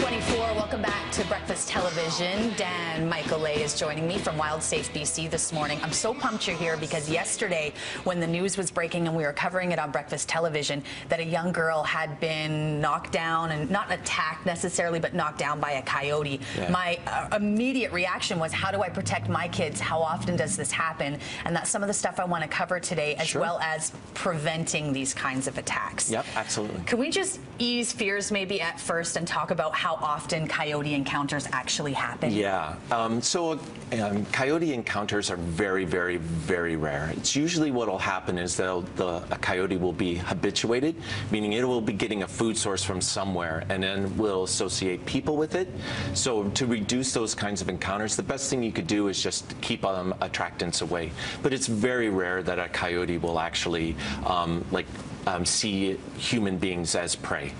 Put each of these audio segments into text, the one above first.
6:24. Welcome back to Breakfast Television. Dan Michael-Lay is joining me from WildSafe BC this morning. I'm so pumped you're here because yesterday, when the news was breaking and we were covering it on Breakfast Television, that a young girl had been knocked down, and not attacked necessarily, but knocked down by a coyote. Yeah. My immediate reaction was, how do I protect my kids? How often does this happen? And that's some of the stuff I want to cover today, as well as preventing these kinds of attacks. Yep, absolutely. Can we just ease fears maybe at first and talk about how often coyote encounters actually happen? Yeah, coyote encounters are very, very, very rare. It's usually what will happen is that a coyote will be habituated, meaning it will be getting a food source from somewhere and then will associate people with it. So to reduce those kinds of encounters, the best thing you could do is just keep attractants away. But it's very rare that a coyote will actually see human beings as prey.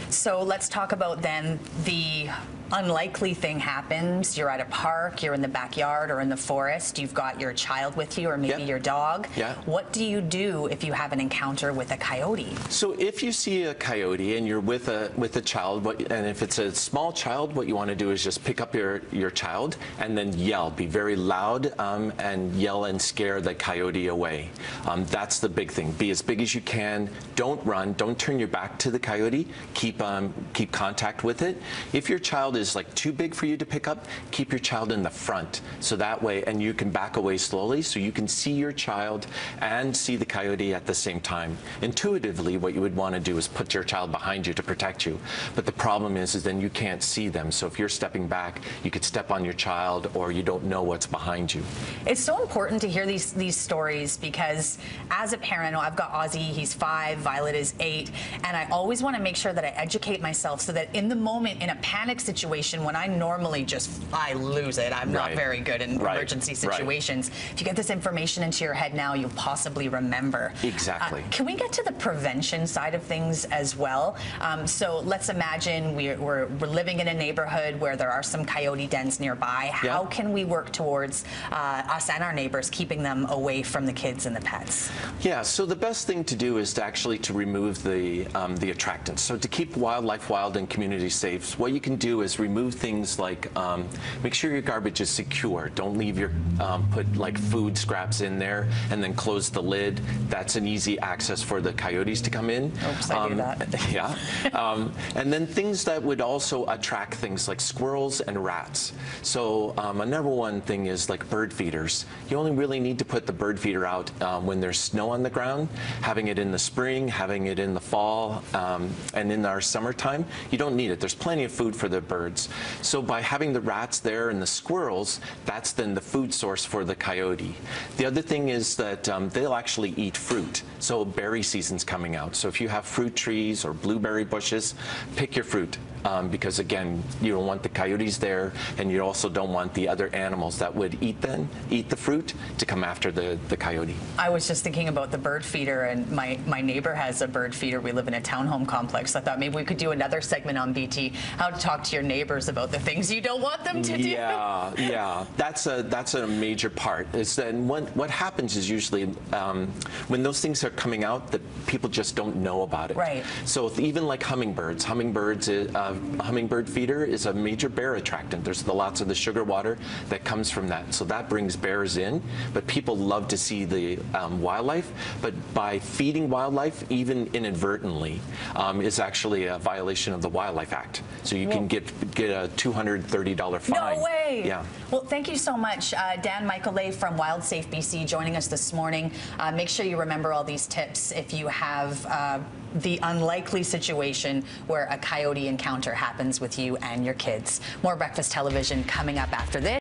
So let's talk about then the unlikely thing happens. You're at a park, you're in the backyard or in the forest, you've got your child with you or maybe your dog. Yeah. What do you do if you have an encounter with a coyote? So if you see a coyote and you're with a child, and if it's a small child, what you want to do is just pick up your child and then yell. Be very loud and yell and scare the coyote away. That's the big thing. Be as big as you can. Don't run. Don't turn your back to the coyote. Keep contact with it. If your child is like too big for you to pick up, keep your child in the front, so that way, and you can back away slowly so you can see your child and see the coyote at the same time. Intuitively, what you would want to do is put your child behind you to protect you, but the problem is then you can't see them. So if you're stepping back, you could step on your child, or you don't know what's behind you. It's so important to hear these stories, because as a parent, I've got Ozzy, he's 5, Violet is 8, and I always want to make sure that I educate myself so that in the moment, in a panic situation, when I normally I lose it, I'm not very good in emergency situations. If you get this information into your head now, you'll possibly remember. Exactly. Can we get to the prevention side of things as well? So let's imagine we're living in a neighborhood where there are some coyote dens nearby. How can we work towards us and our neighbors keeping them away from the kids and the pets? Yeah, so the best thing to do is to remove the attractants. So to keep wildlife wild and community safe, what you can do is remove things like, make sure your garbage is secure. Don't leave put like food scraps in there and then close the lid. That's an easy access for the coyotes to come in. Oops, I do that. Yeah. And then things that would also attract things like squirrels and rats. So a number one thing is like bird feeders. You only really need to put the bird feeder out when there's snow on the ground. Having it in the spring, having it in the fall, and in our summertime, you don't need it. There's plenty of food for the birds. So by having the rats there and the squirrels, that's then the food source for the coyote. The other thing is that they'll actually eat fruit. So berry season's coming out. So if you have fruit trees or blueberry bushes, pick your fruit. Because again, you don't want the coyotes there, and you also don't want the other animals that would eat the fruit to come after the coyote. I was just thinking about the bird feeder, and my neighbor has a bird feeder. We live in a townhome complex. I thought maybe we could do another segment on BT, how to talk to your neighbors about the things you don't want them to do. Yeah, that's a major part. Is then what happens is usually when those things are coming out, that people just don't know about it. Right. So even like hummingbirds, a hummingbird feeder is a major bear attractant. There's lots of the sugar water that comes from that. So that brings bears in, but people love to see the wildlife. But by feeding wildlife, even inadvertently, is actually a violation of the Wildlife Act. So you can get a $230 fine. No way! Yeah. Well, thank you so much, Dan Michael-Lay from WildSafe BC, joining us this morning. Make sure you remember all these tips if you have the unlikely situation where a coyote encounter happens with you and your kids. More Breakfast Television coming up after this.